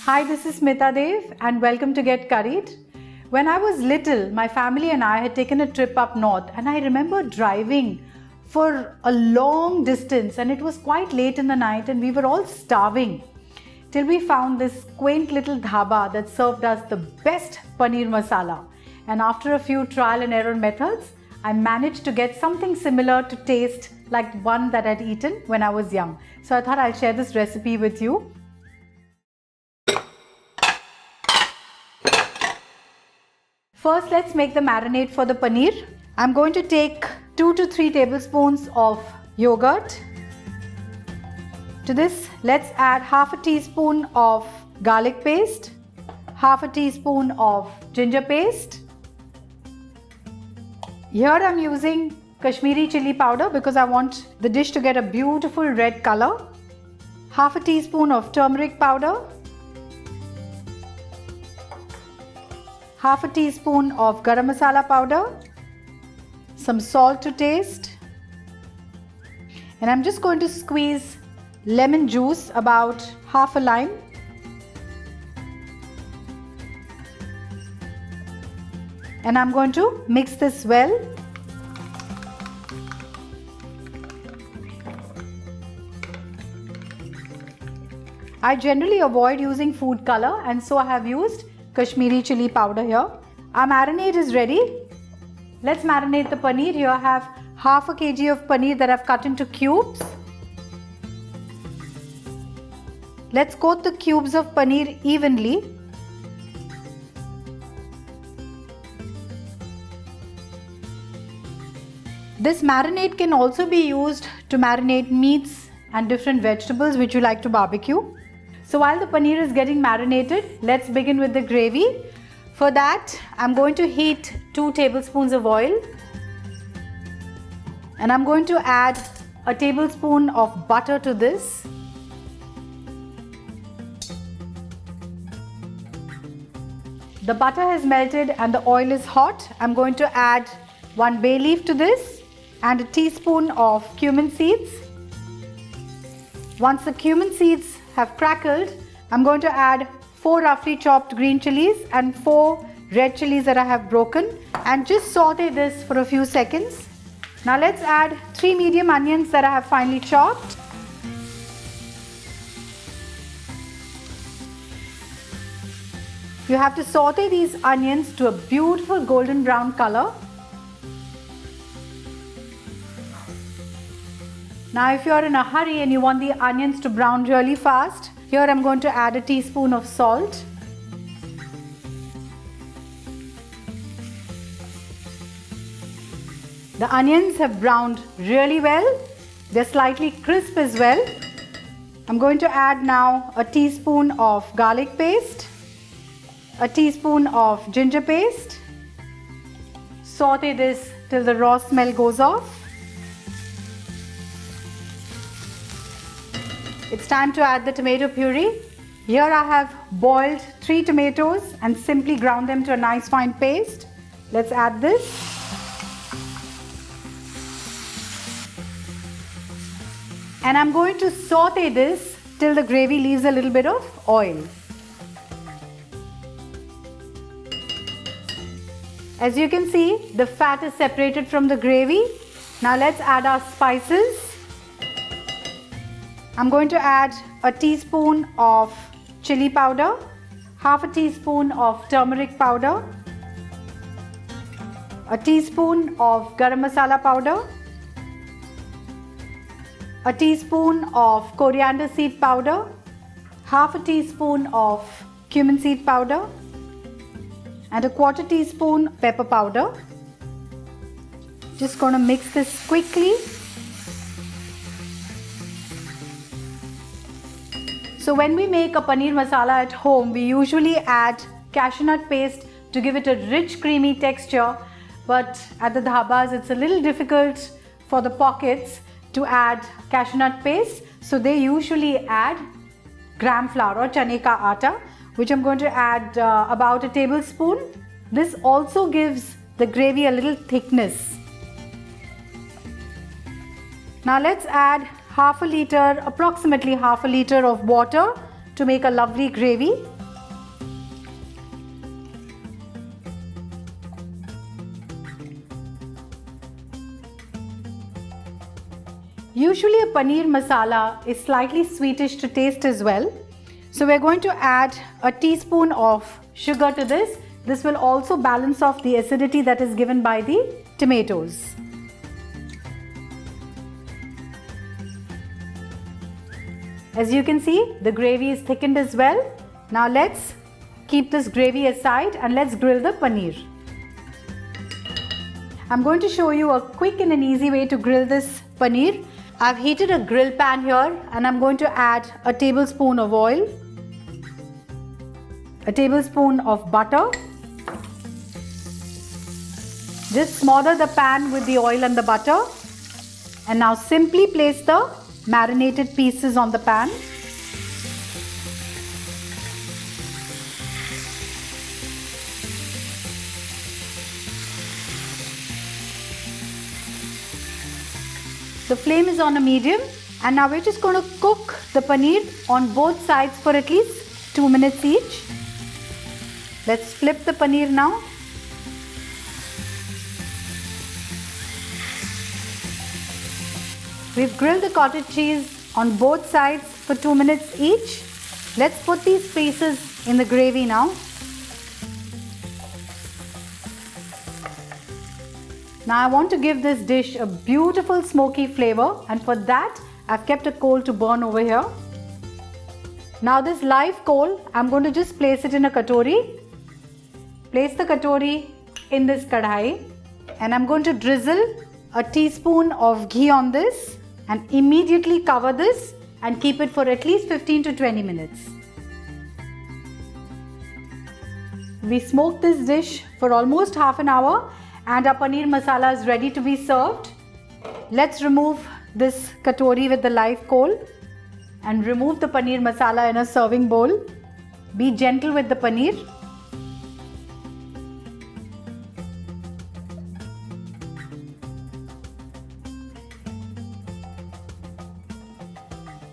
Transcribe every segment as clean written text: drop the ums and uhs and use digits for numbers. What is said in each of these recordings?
Hi, this is Smita Deo and welcome to Get Curried. When I was little, my family and I had taken a trip up north and I remember driving for a long distance and it was quite late in the night and we were all starving till we found this quaint little dhaba that served us the best paneer masala. And after a few trial and error methods, I managed to get something similar to taste like one that I'd eaten when I was young. So I thought I'll share this recipe with you. First, let's make the marinade for the paneer. I'm going to take 2 to 3 tablespoons of yogurt. To this, let's add half a teaspoon of garlic paste, half a teaspoon of ginger paste. Here I'm using Kashmiri chili powder because I want the dish to get a beautiful red color. Half a teaspoon of turmeric powder. Half a teaspoon of Garam Masala powder, some salt to taste, and I'm just going to squeeze lemon juice, about half a lime. And I'm going to mix this well. I generally avoid using food color and so I have used Kashmiri chili powder here. Our marinade is ready. Let's marinate the paneer. Here I have half a kg of paneer that I've cut into cubes. Let's coat the cubes of paneer evenly. This marinade can also be used to marinate meats and different vegetables which you like to barbecue. So while the paneer is getting marinated, let's begin with the gravy. For that, I'm going to heat 2 tablespoons of oil. And I'm going to add a tablespoon of butter to this. The butter has melted and the oil is hot. I'm going to add 1 bay leaf to this and a teaspoon of cumin seeds. Once the cumin seeds have crackled, I'm going to add 4 roughly chopped green chilies and 4 red chilies that I have broken and just saute this for a few seconds. Now let's add 3 medium onions that I have finely chopped. You have to saute these onions to a beautiful golden brown color. Now if you're in a hurry and you want the onions to brown really fast, here I'm going to add a teaspoon of salt. The onions have browned really well. They're slightly crisp as well. I'm going to add now a teaspoon of garlic paste, a teaspoon of ginger paste. Saute this till the raw smell goes off. It's time to add the tomato puree. Here I have boiled 3 tomatoes and simply ground them to a nice fine paste. Let's add this. And I'm going to saute this till the gravy leaves a little bit of oil. As you can see, the fat is separated from the gravy. Now let's add our spices. I'm going to add a teaspoon of chili powder, half a teaspoon of turmeric powder, a teaspoon of garam masala powder, a teaspoon of coriander seed powder, half a teaspoon of cumin seed powder, and a 1/4 teaspoon pepper powder. Just going to mix this quickly. So when we make a paneer masala at home, we usually add cashew nut paste to give it a rich creamy texture, but at the dhabas it's a little difficult for the pockets to add cashew nut paste, so they usually add gram flour or chane ka atta, which I'm going to add about a tablespoon. This also gives the gravy a little thickness. Now let's add approximately half a liter of water to make a lovely gravy. Usually a paneer masala is slightly sweetish to taste as well. So we're going to add a teaspoon of sugar to this. This will also balance off the acidity that is given by the tomatoes. As you can see, the gravy is thickened as well. Now let's keep this gravy aside and let's grill the paneer. I'm going to show you a quick and an easy way to grill this paneer. I've heated a grill pan here and I'm going to add a tablespoon of oil, a tablespoon of butter. Just smother the pan with the oil and the butter, and now simply place the marinated pieces on the pan. The flame is on a medium, and now we're just going to cook the paneer on both sides for at least 2 minutes each. Let's flip the paneer now. We've grilled the cottage cheese on both sides for 2 minutes each. Let's put these pieces in the gravy now. Now I want to give this dish a beautiful smoky flavor, and for that I've kept a coal to burn over here. Now this live coal, I'm going to just place it in a katori. Place the katori in this kadhai, and I'm going to drizzle a teaspoon of ghee on this and immediately cover this and keep it for at least 15 to 20 minutes. We smoked this dish for almost half an hour and our paneer masala is ready to be served. Let's remove this katori with the live coal and remove the paneer masala in a serving bowl. Be gentle with the paneer.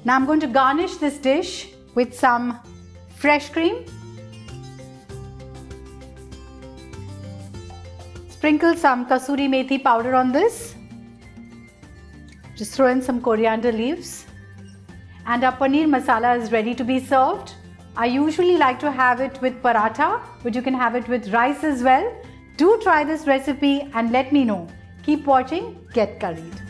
Now I'm going to garnish this dish with some fresh cream. Sprinkle some kasuri methi powder on this. Just throw in some coriander leaves. And our paneer masala is ready to be served. I usually like to have it with paratha, but you can have it with rice as well. Do try this recipe and let me know. Keep watching Get Curried.